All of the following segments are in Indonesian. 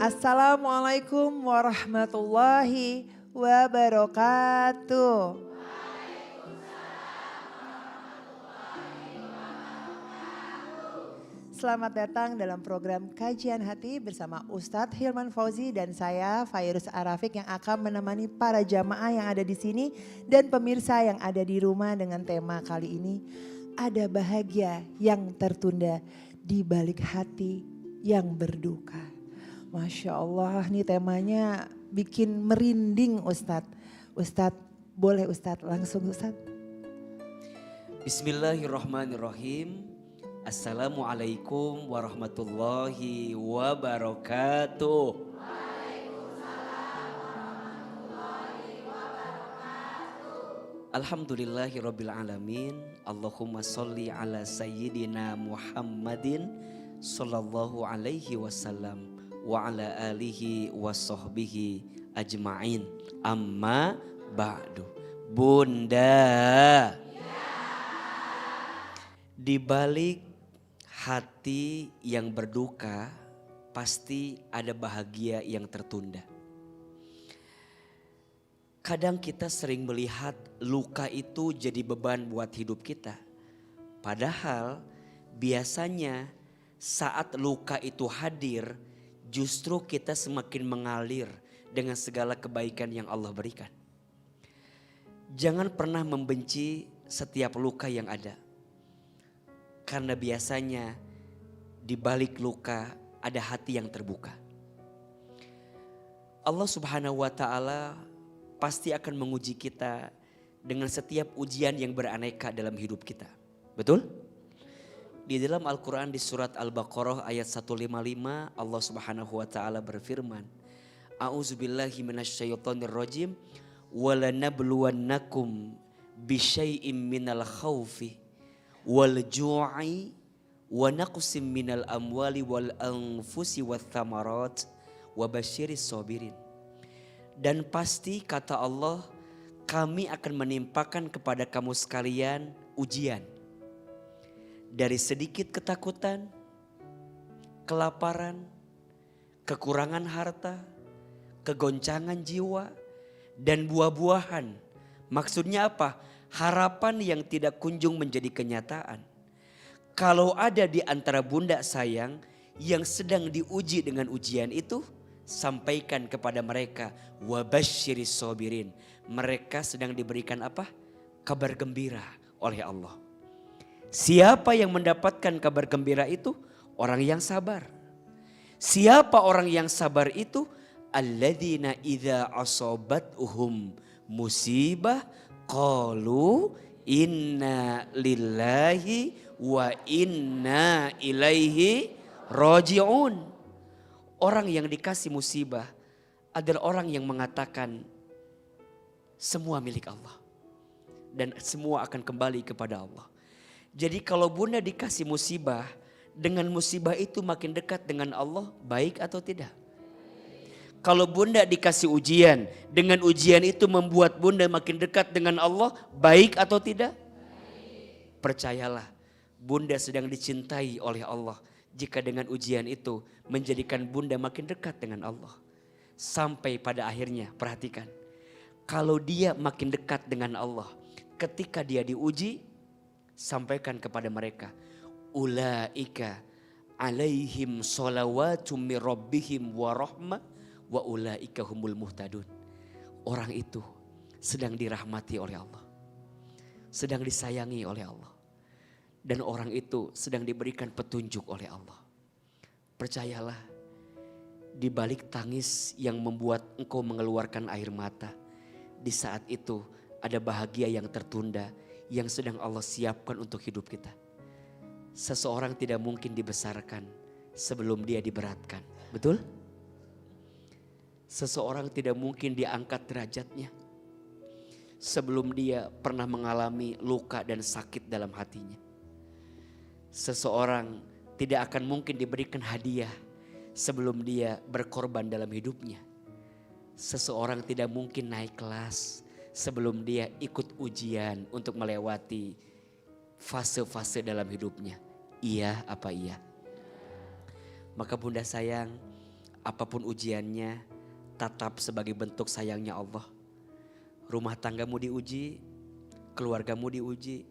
Assalamualaikum warahmatullahi wabarakatuh. Selamat datang dalam program Kajian Hati bersama Ustadz Hilman Fauzi dan saya Fairuz Arafik yang akan menemani para jamaah yang ada di sini dan pemirsa yang ada di rumah dengan tema kali ini, ada bahagia yang tertunda di balik hati yang berduka. Masya Allah, nih temanya bikin merinding Ustadz. Ustadz, boleh Ustadz langsung Ustadz. Bismillahirrahmanirrahim. Assalamualaikum warahmatullahi wabarakatuh. Waalaikumsalam warahmatullahi wabarakatuh. Alhamdulillahirabbil alamin. Allahumma sholli ala sayyidina Muhammadin sallallahu alaihi wasallam wa ala alihi wa sahbihi ajma'in. Amma ba'du. Bunda, di balik hati yang berduka pasti ada bahagia yang tertunda. Kadang kita sering melihat luka itu jadi beban buat hidup kita. Padahal biasanya saat luka itu hadir, justru kita semakin mengalir dengan segala kebaikan yang Allah berikan. Jangan pernah membenci setiap luka yang ada. Karena biasanya di balik luka ada hati yang terbuka. Allah Subhanahu wa ta'ala pasti akan menguji kita dengan setiap ujian yang beraneka dalam hidup kita. Betul? Di dalam Al-Quran di surat Al-Baqarah ayat 155 Allah Subhanahu wa ta'ala berfirman, A'udzubillahi minasyaitonirrajim, walanabluwannakum bisyai'im minal khawfi wal ju'i wa naqsim minal amwali wal anfusi wath thamarat wa basyiris sabirin. Dan pasti kata Allah, kami akan menimpakan kepada kamu sekalian ujian. Dari sedikit ketakutan, kelaparan, kekurangan harta, kegoncangan jiwa, dan buah-buahan. Maksudnya apa? Harapan yang tidak kunjung menjadi kenyataan. Kalau ada di antara bunda sayang yang sedang diuji dengan ujian itu, sampaikan kepada mereka, wabasyiris sabirin. Mereka sedang diberikan apa? Kabar gembira oleh Allah. Siapa yang mendapatkan kabar gembira itu? Orang yang sabar. Siapa orang yang sabar itu? Alladzina idza asabatuhum musibah qalu inna lillahi wa inna ilaihi raji'un. Orang yang dikasih musibah adalah orang yang mengatakan semua milik Allah. Dan semua akan kembali kepada Allah. Jadi kalau bunda dikasih musibah, dengan musibah itu makin dekat dengan Allah, baik atau tidak? Kalau bunda dikasih ujian, dengan ujian itu membuat bunda makin dekat dengan Allah, baik atau tidak? Percayalah, bunda sedang dicintai oleh Allah. Jika dengan ujian itu menjadikan bunda makin dekat dengan Allah. Sampai pada akhirnya, perhatikan. Kalau dia makin dekat dengan Allah, ketika dia diuji, sampaikan kepada mereka. Ulaika alaihim sholawatu mir rabbihim wa rahmah. Wa ulaika humul muhtadun. Orang itu sedang dirahmati oleh Allah. Sedang disayangi oleh Allah. Dan orang itu sedang diberikan petunjuk oleh Allah. Percayalah, di balik tangis yang membuat engkau mengeluarkan air mata, di saat itu ada bahagia yang tertunda yang sedang Allah siapkan untuk hidup kita. Seseorang tidak mungkin dibesarkan sebelum dia diberatkan. Betul? Seseorang tidak mungkin diangkat derajatnya sebelum dia pernah mengalami luka dan sakit dalam hatinya. Seseorang tidak akan mungkin diberikan hadiah sebelum dia berkorban dalam hidupnya. Seseorang tidak mungkin naik kelas sebelum dia ikut ujian untuk melewati fase-fase dalam hidupnya. Iya apa iya? Maka bunda sayang, apapun ujiannya tetap sebagai bentuk sayangnya Allah. Rumah tanggamu diuji, keluargamu diuji,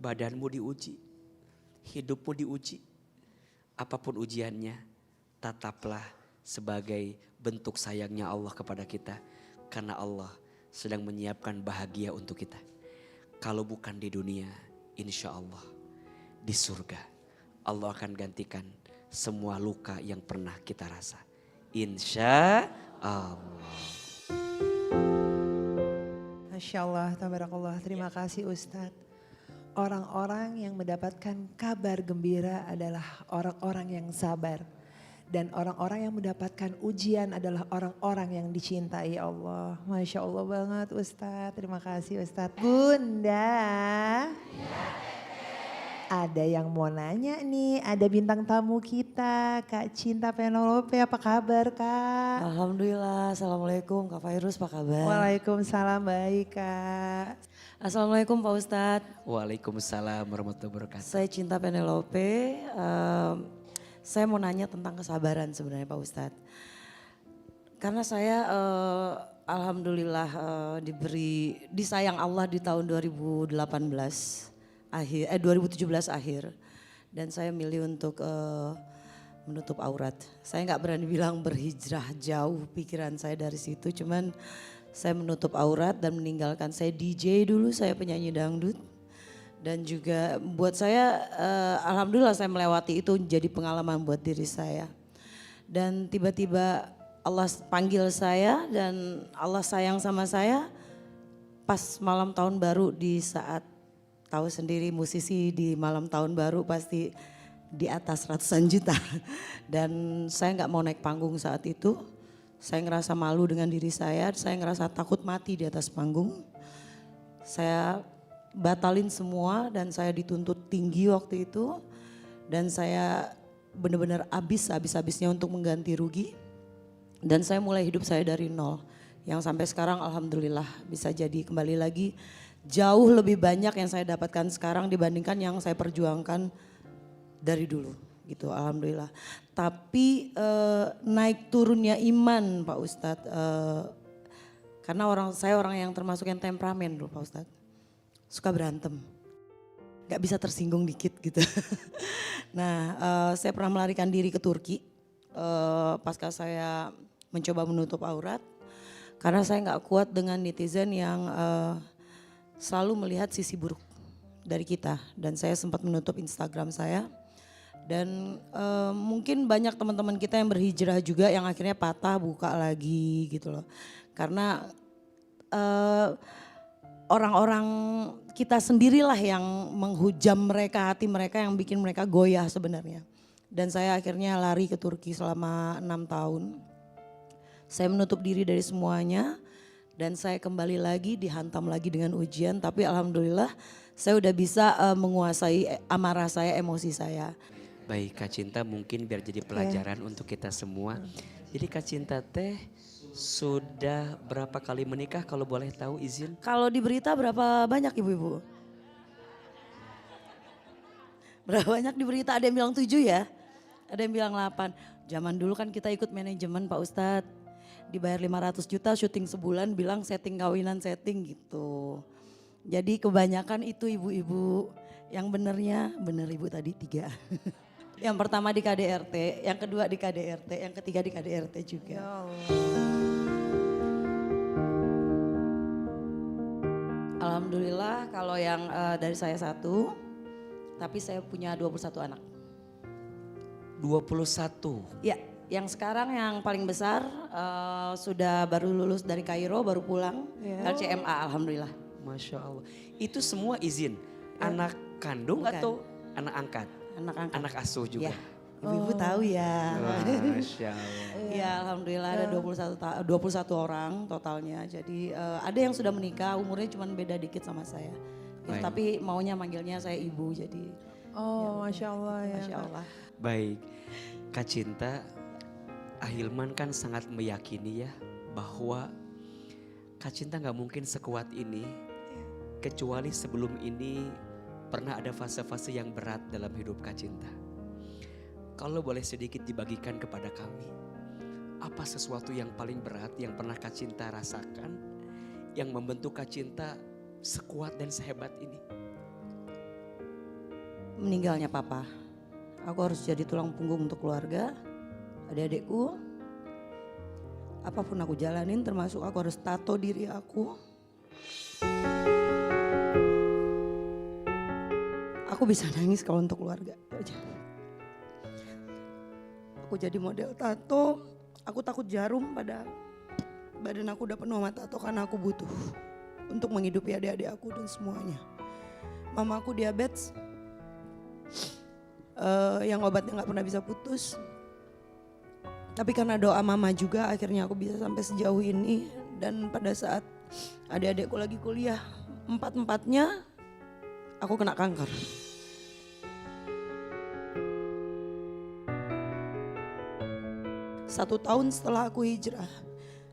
badanmu diuji, hidupmu diuji. Apapun ujiannya, tetaplah sebagai bentuk sayangnya Allah kepada kita. Karena Allah sedang menyiapkan bahagia untuk kita. Kalau bukan di dunia, insya Allah di surga Allah akan gantikan semua luka yang pernah kita rasa. Insya Allah. Masya Allah, tabarakallah. Terima kasih Ustadz. Orang-orang yang mendapatkan kabar gembira adalah orang-orang yang sabar. Dan orang-orang yang mendapatkan ujian adalah orang-orang yang dicintai Allah. Masya Allah banget Ustadz. Terima kasih Ustadz. Bunda. Ada yang mau nanya nih, ada bintang tamu kita, Kak Cinta Penelope, apa kabar Kak? Alhamdulillah, Assalamualaikum Kak Fairuz, apa kabar? Waalaikumsalam, baik Kak. Assalamualaikum Pak Ustadz, Waalaikumsalam warahmatullahi wabarakatuh. saya Cinta Penelope, saya mau nanya tentang kesabaran sebenarnya Pak Ustadz. Karena saya Alhamdulillah disayang Allah di tahun 2017 akhir. Dan saya milih untuk menutup aurat. Saya nggak berani bilang berhijrah jauh pikiran saya dari situ. Cuman saya menutup aurat dan meninggalkan, saya DJ dulu, saya penyanyi dangdut. Dan juga buat saya Alhamdulillah saya melewati itu, jadi pengalaman buat diri saya. Dan tiba-tiba Allah panggil saya dan Allah sayang sama saya pas malam tahun baru, di saat tahu sendiri musisi di malam tahun baru pasti di atas ratusan juta. Dan saya nggak mau naik panggung saat itu. Saya ngerasa malu dengan diri saya ngerasa takut mati di atas panggung. Saya batalin semua dan saya dituntut tinggi waktu itu. Dan saya benar-benar habis-habisnya untuk mengganti rugi. Dan saya mulai hidup saya dari nol. Yang sampai sekarang alhamdulillah bisa jadi kembali lagi. Jauh lebih banyak yang saya dapatkan sekarang dibandingkan yang saya perjuangkan dari dulu gitu, alhamdulillah. Tapi naik turunnya iman Pak Ustadz, karena saya orang yang termasuk yang temperamen loh Pak Ustadz. Suka berantem, gak bisa tersinggung dikit gitu. Nah saya pernah melarikan diri ke Turki pasca saya mencoba menutup aurat. Karena saya gak kuat dengan netizen yang selalu melihat sisi buruk dari kita, dan saya sempat menutup Instagram saya. Dan mungkin banyak teman-teman kita yang berhijrah juga yang akhirnya patah buka lagi gitu loh. Karena orang-orang kita sendirilah yang menghujam mereka, hati mereka, yang bikin mereka goyah sebenarnya. Dan saya akhirnya lari ke Turki selama 6 tahun. Saya menutup diri dari semuanya. Dan saya kembali lagi dihantam lagi dengan ujian, tapi alhamdulillah saya udah bisa menguasai amarah saya, emosi saya. Baik Kak Cinta, mungkin biar jadi pelajaran untuk kita semua. Jadi Kak Cinta teh sudah berapa kali menikah kalau boleh tahu izin? Kalau di berita berapa banyak ibu-ibu? Berapa banyak di berita, ada yang bilang 7 ya, ada yang bilang 8. Zaman dulu kan kita ikut manajemen Pak Ustadz. Dibayar 500 juta syuting sebulan, bilang setting kawinan gitu. Jadi kebanyakan itu ibu-ibu, yang benernya bener ibu tadi 3. Yang pertama di KDRT, yang kedua di KDRT, yang ketiga di KDRT juga. Ya Allah. Alhamdulillah kalau yang dari saya 1, tapi saya punya 21 anak. 21. Ya. Yang sekarang yang paling besar sudah baru lulus dari Kairo, baru pulang, LCMA alhamdulillah. Masya Allah. Itu semua izin? Anak kandung Bukan. atau anak angkat? Anak angkat. Anak asuh juga? Ya, ibu-ibu tahu ya. Masya Allah. Ya alhamdulillah ada 21 orang totalnya. Jadi ada yang sudah menikah, umurnya cuma beda dikit sama saya. Ya, tapi maunya manggilnya saya ibu, jadi. Oh Masya Allah ya. Masya Allah. Baik, Kak Cinta, Ahilman kan sangat meyakini ya bahwa Kak Cinta gak mungkin sekuat ini kecuali sebelum ini pernah ada fase-fase yang berat dalam hidup Kak Cinta. Kalau boleh sedikit dibagikan kepada kami, Apa sesuatu yang paling berat yang pernah Kak Cinta rasakan, yang membentuk Kak Cinta sekuat dan sehebat ini? Meninggalnya papa. Aku harus jadi tulang punggung untuk keluarga, adik-adikku. Apapun aku jalanin termasuk aku harus tato diri aku. Aku bisa nangis kalau untuk keluarga. Aku jadi model tato, aku takut jarum pada badan aku udah penuh sama tato karena aku butuh untuk menghidupi adik-adik aku dan semuanya. Mama aku diabetes, yang obatnya gak pernah bisa putus. Tapi karena doa mama juga akhirnya aku bisa sampai sejauh ini. Dan pada saat adik-adikku lagi kuliah, empat-empatnya aku kena kanker. Satu tahun setelah aku hijrah,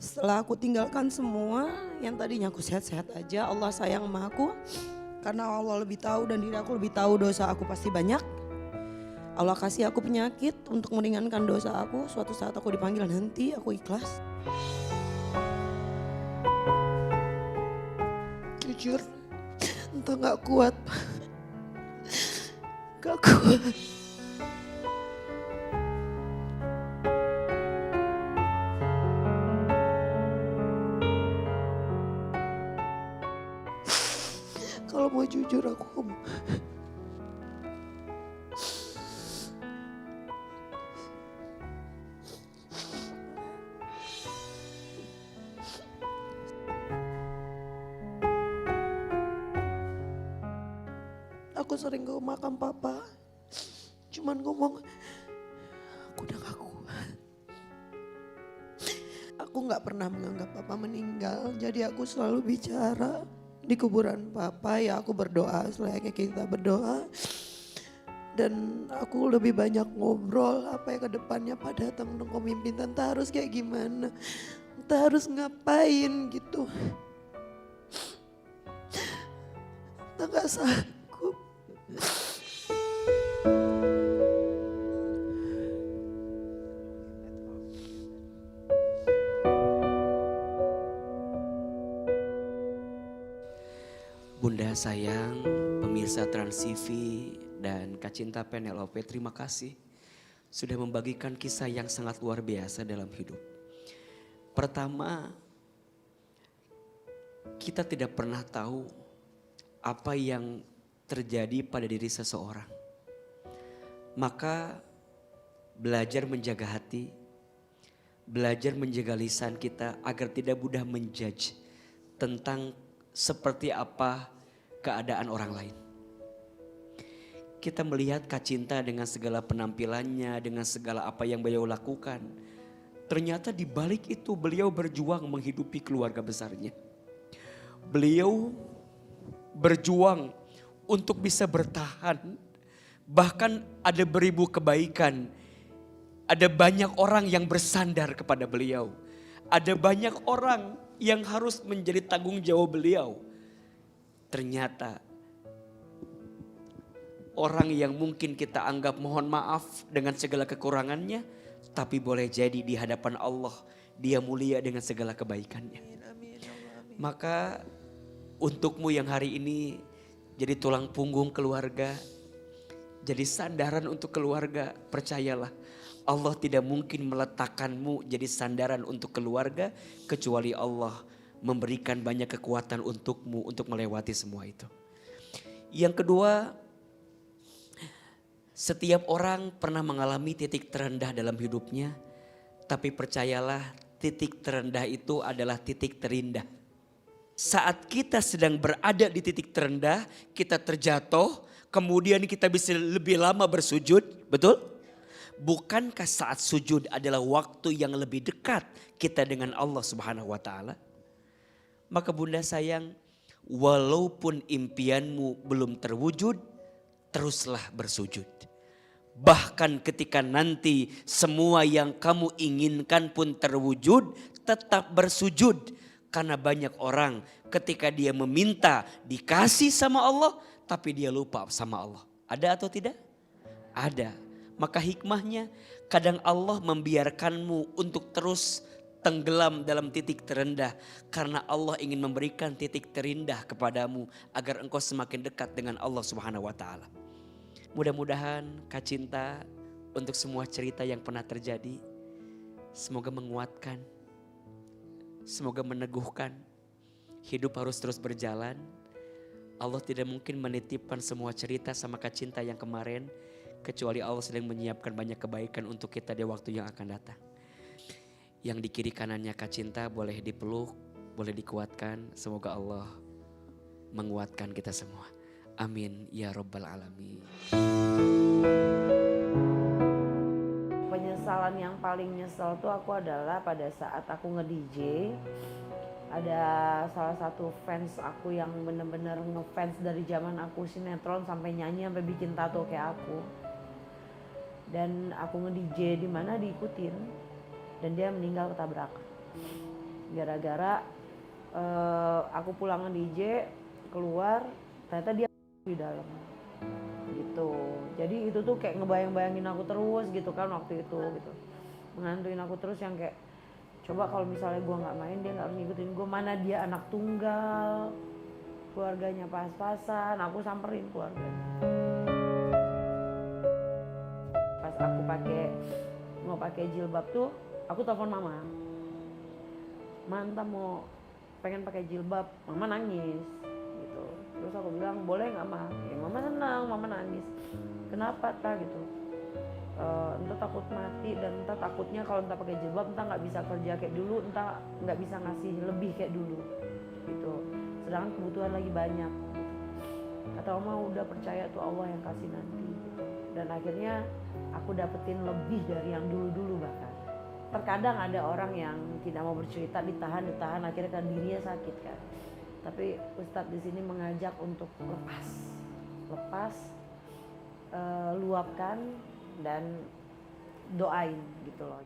setelah aku tinggalkan semua yang tadinya aku sehat-sehat aja, Allah sayang sama aku. Karena Allah lebih tahu dan diri aku lebih tahu dosa aku pasti banyak. Allah kasih aku penyakit untuk meringankan dosa aku. Suatu saat aku dipanggil nanti, aku ikhlas. Jujur, entah gak kuat. Gak kuat. Kalau mau jujur aku ngomong. Aku sering ke makam papa, cuman ngomong, aku udah gak kuat. Aku gak pernah menganggap papa meninggal, jadi aku selalu bicara di kuburan papa, ya aku berdoa selayaknya kita berdoa. Dan aku lebih banyak ngobrol apa ya ke depannya, Pak datang dong pemimpin, tante harus kayak gimana, tante harus ngapain gitu. Tante gak sanggup. Bunda sayang, pemirsa Trans TV dan Kak Cinta Penelope, terima kasih sudah membagikan kisah yang sangat luar biasa dalam hidup. Pertama, kita tidak pernah tahu apa yang terjadi pada diri seseorang. Maka belajar menjaga hati, belajar menjaga lisan kita agar tidak mudah menjudge tentang seperti apa keadaan orang lain. Kita melihat Kak Cinta dengan segala penampilannya, dengan segala apa yang beliau lakukan. Ternyata di balik itu beliau berjuang menghidupi keluarga besarnya. Beliau berjuang untuk bisa bertahan. Bahkan ada beribu kebaikan. Ada banyak orang yang bersandar kepada beliau. Ada banyak orang yang harus menjadi tanggung jawab beliau. Ternyata orang yang mungkin kita anggap mohon maaf dengan segala kekurangannya, tapi boleh jadi di hadapan Allah dia mulia dengan segala kebaikannya. Maka untukmu yang hari ini jadi tulang punggung keluarga, jadi sandaran untuk keluarga, percayalah Allah tidak mungkin meletakkanmu jadi sandaran untuk keluarga kecuali Allah memberikan banyak kekuatan untukmu untuk melewati semua itu. Yang kedua, setiap orang pernah mengalami titik terendah dalam hidupnya, tapi percayalah titik terendah itu adalah titik terindah. Saat kita sedang berada di titik terendah, kita terjatuh, kemudian kita bisa lebih lama bersujud, betul? Bukankah saat sujud adalah waktu yang lebih dekat kita dengan Allah Subhanahu wa taala? Maka Bunda sayang, walaupun impianmu belum terwujud, teruslah bersujud. Bahkan ketika nanti semua yang kamu inginkan pun terwujud, tetap bersujud. Karena banyak orang ketika dia meminta dikasih sama Allah, tapi dia lupa sama Allah. Ada atau tidak? Ada. Maka hikmahnya Kadang Allah membiarkanmu untuk terus tenggelam dalam titik terendah karena Allah ingin memberikan titik terindah kepadamu agar engkau semakin dekat dengan Allah Subhanahu wa taala. Mudah-mudahan Kak Cinta untuk semua cerita yang pernah terjadi semoga menguatkan, semoga meneguhkan. Hidup harus terus berjalan. Allah tidak mungkin menitipkan semua cerita sama Kak Cinta yang kemarin kecuali Allah sedang menyiapkan banyak kebaikan untuk kita di waktu yang akan datang. Yang di kiri kanannya Kak Cinta boleh dipeluk, boleh dikuatkan. Semoga Allah menguatkan kita semua. Amin ya rabbal alamin. Penyesalan yang paling nyesel tuh aku adalah pada saat aku nge-DJ. Ada salah satu fans aku yang bener-bener ngefans dari zaman aku sinetron sampai nyanyi sampai bikin tato kayak aku. Dan aku nge-DJ di mana diikutin dan dia meninggal ketabrak. Gara-gara aku pulang nge-DJ keluar ternyata dia di dalam. Gitu. Jadi itu tuh kayak ngebayang-bayangin aku terus gitu kan waktu itu gitu. Menghantuin aku terus yang kayak coba kalau misalnya gue nggak main dia nggak harus ngikutin gue, mana dia anak tunggal, keluarganya pas-pasan, aku samperin keluarganya. Pas aku mau pakai jilbab tuh, aku telepon mama, mantap mau pengen pakai jilbab, mama nangis gitu. Terus aku bilang boleh nggak ma? Ya mama senang, mama nangis. Kenapa ta gitu? Entah takut mati dan entah takutnya kalau entah pakai jilbab entah nggak bisa kerja kayak dulu, entah nggak bisa ngasih lebih kayak dulu gitu. Sedangkan kebutuhan lagi banyak. Kata mama udah percaya tuh Allah yang kasih nanti gitu. Dan akhirnya aku dapetin lebih dari yang dulu-dulu bahkan. Terkadang ada orang yang tidak mau bercerita, ditahan akhirnya kan dirinya sakit kan. Tapi Ustadz di sini mengajak untuk lepas, luapkan dan doain gitu loh.